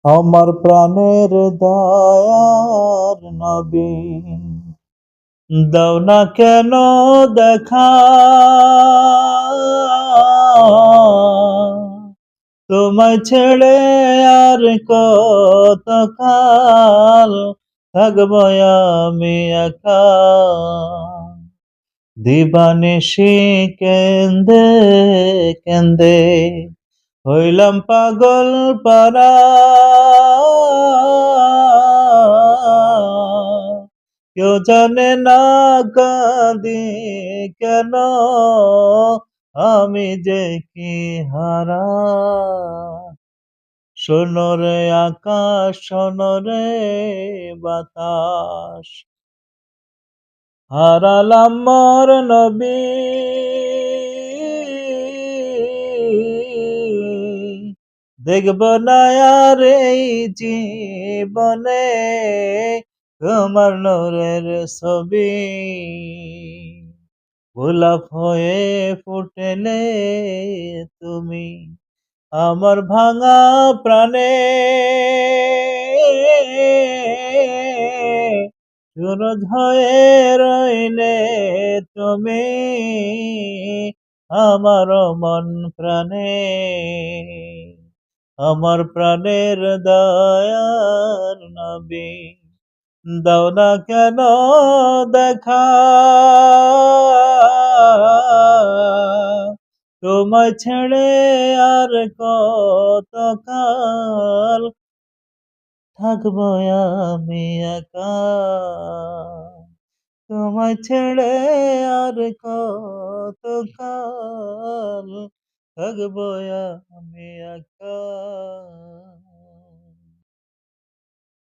আমার প্রাণের দয়ার নবী, দাও না কেন দেখা, তোমায় ছেড়ে আর কতকাল থাকবো আমি একা। দিবানিশি কেন্দে কেন্দে হইলাম পাগল পারা, কেউ জানে না কাঁদি কেন, আমি যে কি হারা। শোনো রে আকাশ, শোনো রে বাতাস, হারালাম মোর নবী, দেখব না আর এই জীবনে তোমার নূরের ছবি। গোলাপ হয়ে ফুটেলে তুমি আমার ভাঙা প্রাণে, সুরজ হয়ে রইলে তুমি আমার মন প্রাণে। আমার প্রাণের দয়ার নবী, দাও না কেন দেখা, তোমায় ছেড়ে আর কতকাল থাকবো আমি একা। তোমায় ছেড়ে আর কতকাল থাকবো আমি একা।